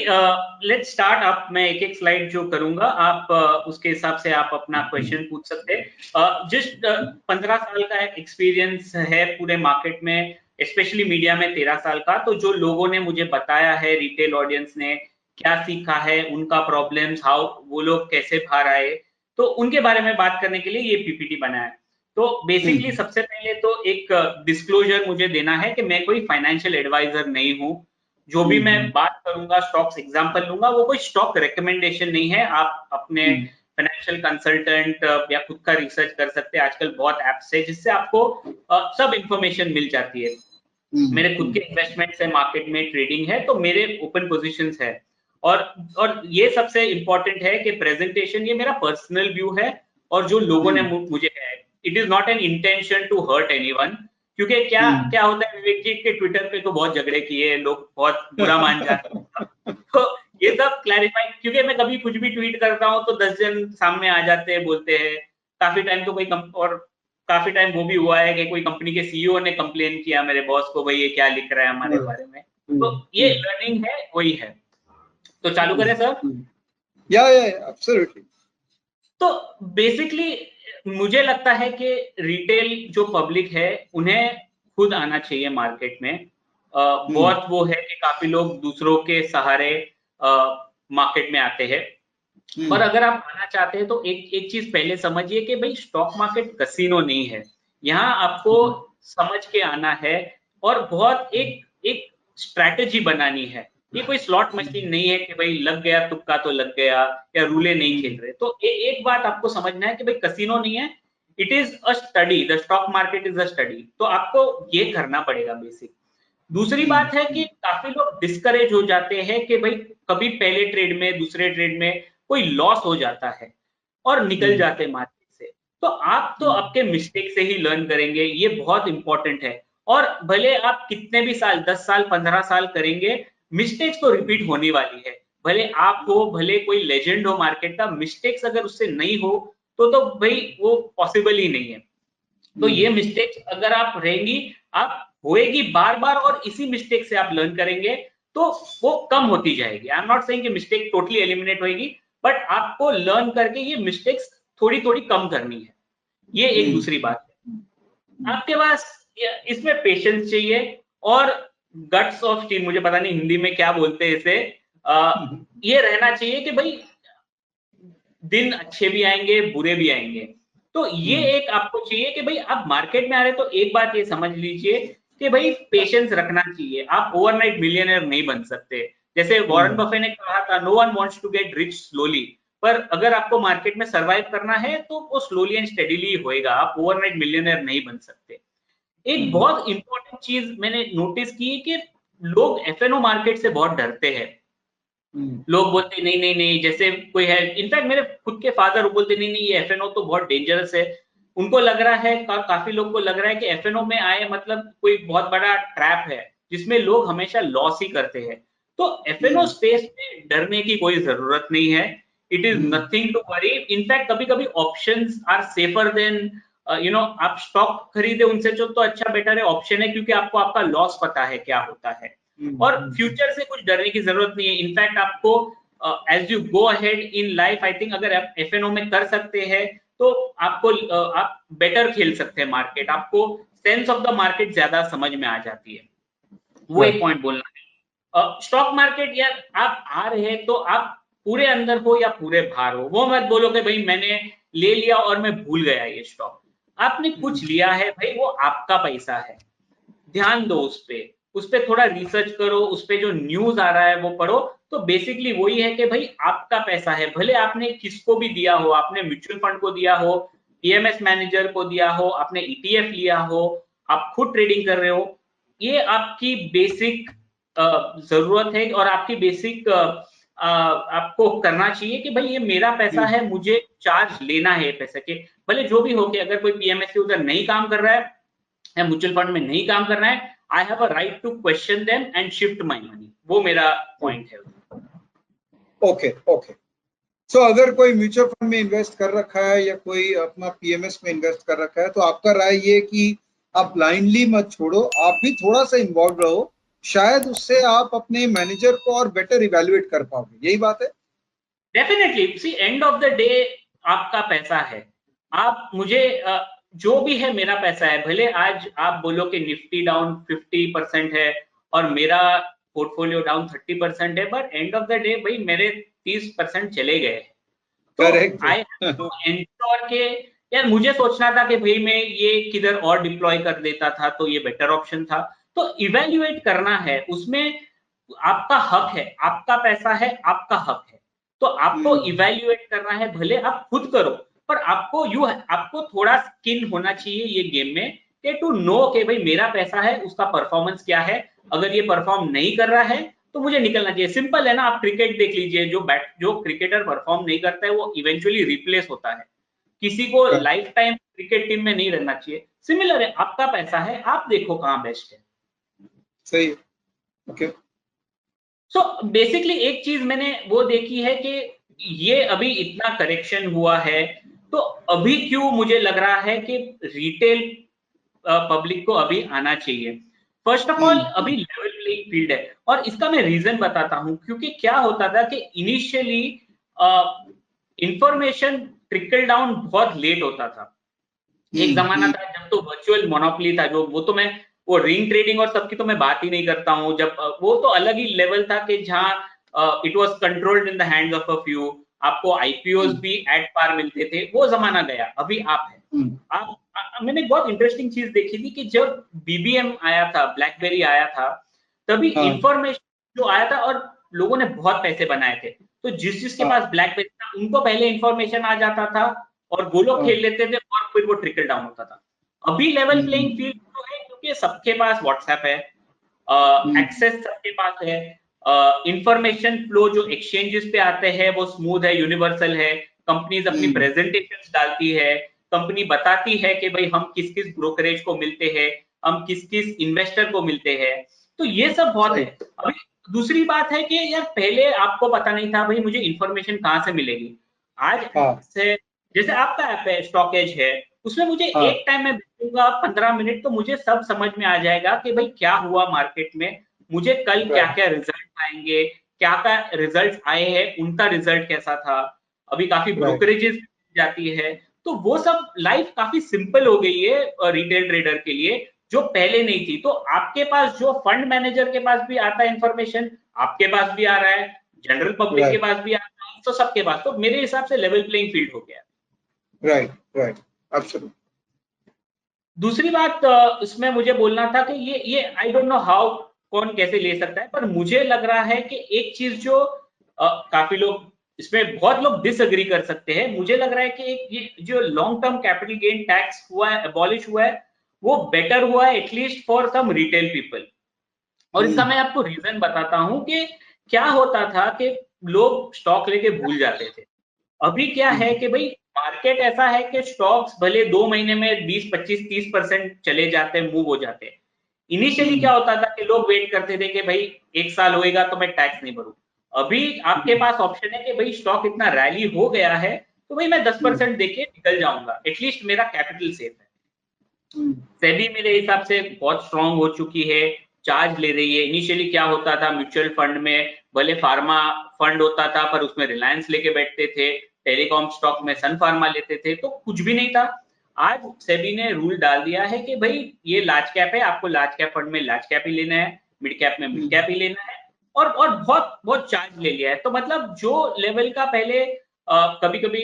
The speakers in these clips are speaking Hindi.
Let's start. आप मैं एक एक स्लाइड जो करूंगा, आप उसके हिसाब से आप अपना क्वेश्चन पूछ सकते हैं। जस्ट 15 साल का एक्सपीरियंस है पूरे मार्केट में, स्पेशली मीडिया में 13 साल का। तो जो लोगों ने मुझे बताया है, रिटेल ऑडियंस ने क्या सीखा है, उनका प्रॉब्लम्स, हाउ वो लोग कैसे बाहर आए, तो उनके बारे में बात करने के लिए ये पीपीटी बनाया है। तो बेसिकली सबसे पहले तो एक डिस्क्लोजर मुझे देना है कि मैं कोई फाइनेंशियल एडवाइजर नहीं हूं। जो भी मैं बात करूंगा, स्टॉक्स एग्जांपल लूंगा, वो कोई स्टॉक रिकमेंडेशन नहीं है। आप अपने फाइनेंशियल कंसल्टेंट या खुद का रिसर्च कर सकते हैं। आजकल बहुत एप्स है जिससे आपको सब इंफॉर्मेशन मिल जाती है। मेरे खुद के इन्वेस्टमेंट्स है, मार्केट में ट्रेडिंग है, तो मेरे ओपन पोजीशंस है। और ये सबसे इंपॉर्टेंट है कि प्रेजेंटेशन ये मेरा पर्सनल व्यू है, और जो लोगों ने मुझे कहा है, it is not an intention to hurt anyone. क्योंकि क्या होता है, विवेक जी के ट्विटर पे तो बहुत झगड़े किए लोग, बहुत बुरा मान जाते हैं। तो ये सब क्लैरिफाई, क्योंकि मैं कभी कुछ भी ट्वीट करता हूँ तो 10 जन सामने आ जाते हैं, बोलते हैं। काफी टाइम तो और काफी टाइम वो भी हुआ है कि कोई कंपनी के सीईओ ने कंप्लेन किया मेरे बॉस को, भाई ये क्या लिख रहा है हमारे बारे में। तो ये लर्निंग है, वही है। तो चालू करें सर? या एब्सोल्युटली। तो बेसिकली मुझे लगता है कि रिटेल जो पब्लिक है उन्हें खुद आना चाहिए मार्केट में। बहुत वो है कि काफी लोग दूसरों के सहारे मार्केट में आते हैं। पर अगर आप आना चाहते हैं तो एक चीज पहले समझिए कि भाई स्टॉक मार्केट कसिनो नहीं है। यहाँ आपको समझ के आना है, और बहुत एक स्ट्रैटेजी बनानी है। ये कोई स्लॉट मशीन नहीं है कि भाई लग गया तुक्का तो लग गया, या रूले नहीं खेल रहे। तो एक बात आपको समझना है कि भाई कसिनो नहीं है, it is a study. The stock market is a study. तो आपको ये करना पड़ेगा बेसिक। दूसरी बात है कि काफी लोग डिस्करेज हो जाते हैं कि भाई कभी पहले ट्रेड में, दूसरे ट्रेड में कोई लॉस हो जाता है और निकल जाते हैं मार्केट से। तो आप तो आपके मिस्टेक से ही लर्न करेंगे, ये बहुत इंपॉर्टेंट है। और भले आप कितने भी साल, 10 साल 15 साल करेंगे, मिस्टेक्स तो रिपीट होने वाली है। भले आप हो, भले कोई लेजेंड हो मार्केट का, मिस्टेक्स अगर उससे नहीं हो तो भाई वो पॉसिबल ही नहीं है। तो ये मिस्टेक्स अगर आप रहेंगी, आप होएगी बार बार, और इसी मिस्टेक से आप लर्न करेंगे तो वो कम होती जाएगी। आई एम नॉट सेइंग कि मिस्टेक टोटली एलिमिनेट होएगी, बट आपको लर्न करके ये मिस्टेक्स थोड़ी थोड़ी कम करनी है। ये एक दूसरी बात है। आपके पास इसमें पेशेंस चाहिए और गट्स ऑफ स्टील, मुझे पता नहीं हिंदी में क्या बोलते हैं इसे। ये रहना चाहिए कि भाई दिन अच्छे भी आएंगे, बुरे भी आएंगे। तो ये एक आपको चाहिए कि भाई आप मार्केट में आ रहे तो एक बात ये समझ लीजिए कि भाई पेशेंस रखना चाहिए। आप ओवरनाइट मिलियनर नहीं बन सकते। जैसे वॉरेन बफे ने कहा था, no one wants to get rich slowly. पर अगर आपको मार्केट में सरवाइव करना है तो वो स्लोली एंड स्टेडीली होएगा। आप ओवरनाइट मिलियनर नहीं बन सकते। एक बहुत इंपॉर्टेंट चीज मैंने नोटिस की कि लोग एफएनओ मार्केट से बहुत डरते हैं। लोग बोलते नहीं नहीं नहीं, जैसे कोई है, इनफैक्ट मेरे खुद के फादर बोलते नहीं नहीं ये एफएनओ तो बहुत डेंजरस है। उनको लग रहा है, काफी लोग को लग रहा है कि एफएनओ में आए मतलब कोई बहुत बड़ा ट्रैप है जिसमें लोग हमेशा लॉस ही करते हैं। तो एफएनओ स्पेस में डरने की कोई जरूरत नहीं है। It is nothing to worry. In fact कभी कभी ऑप्शंस आर सेफर देन आप स्टॉक खरीदे उनसे तो अच्छा बेटर है ऑप्शन है, क्योंकि आपको आपका लॉस पता है क्या होता है। और फ्यूचर से कुछ डरने की जरूरत नहीं है। इनफैक्ट आपको as you go ahead in life, I think अगर आप एफएनओ में कर सकते हैं तो आपको आप बेटर खेल सकते हैं मार्केट। आपको सेंस ऑफ द मार्केट ज्यादा समझ में आ जाती है। वो एक पॉइंट बोलना है। स्टॉक मार्केट यार, आप आ रहे हैं तो आप पूरे अंदर हो या पूरे बाहर हो, वो मत बोलो कि भाई मैंने ले लिया और मैं भूल गया ये स्टॉक। आपने कुछ लिया है भाई, वो आपका पैसा है, ध्यान दो उस पे थोड़ा रिसर्च करो, उस पे जो न्यूज आ रहा है वो पढ़ो। तो बेसिकली वही है कि भाई आपका पैसा है, भले आपने किसको भी दिया हो, आपने म्यूचुअल फंड को दिया हो, पीएमएस मैनेजर को दिया हो, आपने ईटीएफ लिया हो, आप खुद ट्रेडिंग कर रहे हो, ये आपकी बेसिक जरूरत है और आपकी बेसिक आपको करना चाहिए कि भाई ये मेरा पैसा है, मुझे चार्ज लेना है पैसे के। भले जो भी हो कि अगर कोई पीएमएस के उधर नहीं काम कर रहा है या म्यूचुअल फंड में नहीं काम कर रहा है, I have a right to question them and shift my money. वो मेरा पॉइंट है। Okay okay. सो अगर कोई म्यूचुअल फंड में इन्वेस्ट कर रखा है या कोई अपना पीएमएस में इन्वेस्ट कर रखा है, तो आपका राय ये कि आप ब्लाइंडली मत छोड़ो, आप भी थोड़ा सा इन्वॉल्व रहो शायद उससे आप अपने मैनेजर को और बेटर इवेल्युएट कर पाओगे, यही बात है? Definitely, see end of the day आपका पैसा है। आप मुझे जो भी है मेरा पैसा है, भले आज आप बोलो कि निफ्टी डाउन 50% है और मेरा पोर्टफोलियो डाउन 30% है, but end of the day भाई मेरे 30% चले गए। तो correct. I have to ensure के यार, मुझे सोचना था कि भाई मैं ये किधर और डिप्लॉय कर देता था तो ये बेटर ऑप्शन था। तो इवेल्युएट करना है, उसमें आपका हक है, आपका पैसा है, आपका हक है। तो आपको इवेल्युएट करना है, भले आप खुद करो, पर आपको थोड़ा स्किन होना चाहिए ये गेम में कि टू नो कि भाई मेरा पैसा है, उसका परफॉर्मेंस क्या है। अगर ये परफॉर्म नहीं कर रहा है तो मुझे निकलना चाहिए। सिंपल है ना, आप क्रिकेट देख लीजिए, जो क्रिकेटर परफॉर्म नहीं करता है वो इवेंचुअली रिप्लेस होता है। किसी को लाइफ टाइम क्रिकेट टीम में नहीं रहना चाहिए। सिमिलर है, आपका पैसा है, आप देखो कहाँ बेस्ट है। सही। ओके। सो बेसिकली एक चीज मैंने वो देखी है कि ये अभी इतना करेक्शन हुआ है, तो अभी क्यों मुझे लग रहा है कि रिटेल पब्लिक को अभी आना चाहिए। फर्स्ट ऑफ ऑल अभी लेवल प्लेइंग फील्ड है, और इसका मैं रीजन बताता हूं। क्योंकि क्या होता था कि इनिशियली इंफॉर्मेशन ट्रिकल डाउन बहुत लेट होता था। एक जमाना था जब तो वर्चुअल मोनोपोली था, जो वो तो मैं वो रिंग ट्रेडिंग और सबकी तो मैं बात ही नहीं करता हूँ। जब वो तो अलग ही लेवल था कि जहाँ it was controlled in the hands of a few. आपको आईपीओस भी एट पार मिलते थे, वो जमाना गया। अभी आप है, मैंने बहुत इंटरेस्टिंग चीज देखी थी कि जब बीबीएम आया था, ब्लैकबेरी आया था, तभी इंफॉर्मेशन जो आया था और लोगों ने बहुत पैसे बनाए थे। तो जिसके पास ब्लैकबेरी था उनको पहले इंफॉर्मेशन आ जाता था और वो लोग खेल लेते थे और फिर वो ट्रिकल डाउन होता था। अभी लेवल प्लेइंग फील्ड तो है क्योंकि सबके पास व्हाट्सएप है, एक्सेस सबके पास है, इंफॉर्मेशन फ्लो जो एक्सचेंजेस पे आते हैं वो स्मूथ है, यूनिवर्सल है। कंपनीज अपनी प्रेजेंटेशंस डालती है, कंपनी बताती है कि भाई हम किस किस ब्रोकरेज को मिलते हैं, हम किस किस इन्वेस्टर को मिलते हैं। तो ये सब बहुत है। अभी दूसरी बात है कि यार पहले आपको पता नहीं था भाई मुझे इंफॉर्मेशन कहाँ से मिलेगी। आज से जैसे आपका ऐप है स्टॉक एज है, उसमें मुझे एक टाइम में बैठूंगा 15 मिनट तो मुझे सब समझ में आ जाएगा कि भाई क्या हुआ मार्केट में, मुझे कल क्या क्या रिजल्ट आएंगे, क्या क्या रिजल्ट आए हैं, उनका रिजल्ट कैसा था। अभी काफी ब्रोकरेजेस जाती है, तो वो सब लाइफ काफी सिंपल हो गई है रिटेल ट्रेडर के लिए, जो पहले नहीं थी। तो आपके पास जो फंड मैनेजर के पास भी आता है इंफॉर्मेशन, आपके पास भी आ रहा है, जनरल पब्लिक के पास भी आ रहा है, तो सबके पास। तो मेरे हिसाब से लेवल प्लेइंग फील्ड हो गया। Right right, absolutely. दूसरी बात इसमें मुझे बोलना था कि ये आई डोंट नो हाउ कौन कैसे ले सकता है, पर मुझे लग रहा है कि एक चीज जो काफी लोग इसमें बहुत लोग डिसएग्री कर सकते हैं, मुझे लग रहा है कि एक ये जो long term capital gain tax हुआ है, अबॉलिश हुआ है, वो बेटर हुआ है at least for some retail people. और इसका मैं आपको रीजन बताता हूं कि क्या होता था कि लोग स्टॉक लेके भूल जाते थे। अभी क्या है कि भाई मार्केट ऐसा है कि स्टॉक्स भले 2 महीने में 20, 25, 30% चले जाते हैं, मूव हो जाते हैं। इनिशियली क्या होता था कि लोग वेट करते थे कि भाई 1 साल होएगा तो मैं टैक्स नहीं भरूं। अभी आपके पास ऑप्शन है कि भाई स्टॉक इतना रैली हो गया है तो भाई मैं 10% देके निकल जाऊंगा, एटलीस्ट मेरा कैपिटल सेफ है। सेबी मेरे हिसाब से बहुत स्ट्रांग हो चुकी है, चार्ज ले रही है। इनिशियली क्या होता था म्यूचुअल फंड में, भले फार्मा फंड होता था पर उसमें रिलायंस लेके बैठते थे, टेलीकॉम स्टॉक में सन फार्मा लेते थे, तो कुछ भी नहीं था। आज सेबी ने रूल डाल दिया है कि भाई ये लार्ज कैप है, आपको लार्ज कैप फंड में लार्ज कैप ही लेना है, मिड कैप में मिड कैप ही लेना है, और बहुत बहुत चार्ज ले लिया है। तो मतलब जो लेवल का पहले कभी कभी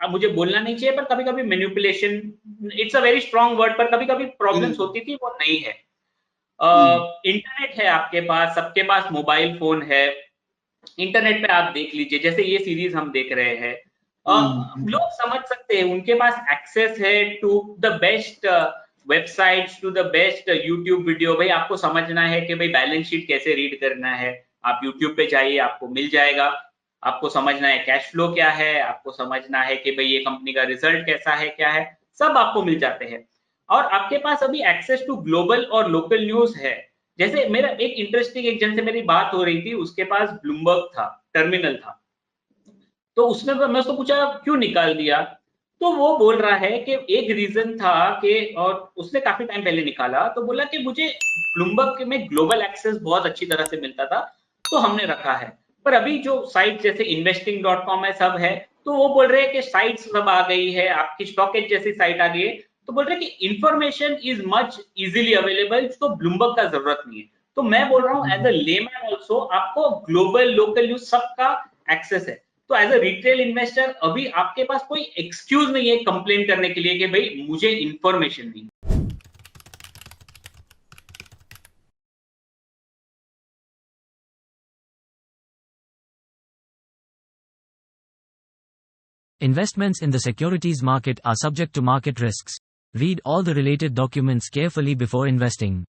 मुझे बोलना नहीं चाहिए पर कभी कभी manipulation, it's a very strong word, पर कभी कभी प्रॉब्लम्स होती थी, वो नहीं है। इंटरनेट है आपके पास, सबके पास मोबाइल फोन है, इंटरनेट पे आप देख लीजिए, जैसे ये सीरीज हम देख रहे हैं, लोग समझ सकते हैं, उनके पास एक्सेस है to the best websites, to the best YouTube video. भाई आपको समझना है कि भाई बैलेंस शीट कैसे रीड करना है, आप यूट्यूब पे जाइए, आपको मिल जाएगा। आपको समझना है कैश फ्लो क्या है, आपको समझना है कि भाई ये कंपनी का रिजल्ट कैसा है, क्या है, सब आपको मिल जाते हैं। और आपके पास अभी एक्सेस टू ग्लोबल और लोकल न्यूज है। जैसे मेरा एक इंटरेस्टिंग, एक जन से मेरी बात हो रही थी, उसके पास ब्लूमबर्ग था, टर्मिनल था, तो उसने मैं उसको पूछा क्यों निकाल दिया, तो वो बोल रहा है कि एक रीजन था कि, और उसने काफी टाइम पहले निकाला, तो बोला कि मुझे ब्लूमबर्ग में ग्लोबल एक्सेस बहुत अच्छी तरह से मिलता था, तो हमने रखा है। पर अभी जो साइट जैसे investing.com है, सब है, तो वो बोल रहे हैं कि साइट्स सब आ गई है, आपकी स्टॉकेज जैसी साइट आ गई है, तो बोल रहे हैं कि information is much easily available, तो ब्लूमबर्ग का जरूरत नहीं है। तो मैं बोल रहा हूँ एज अ लेमैन ऑल्सो, आपको ग्लोबल लोकल न्यूज सबका एक्सेस है। तो एज अ रिटेल इन्वेस्टर अभी आपके पास कोई एक्सक्यूज नहीं है कंप्लेन करने के लिए कि भाई मुझे इंफॉर्मेशन नहीं। Investments in the securities market are subject to market risks. Read all the related documents carefully before investing.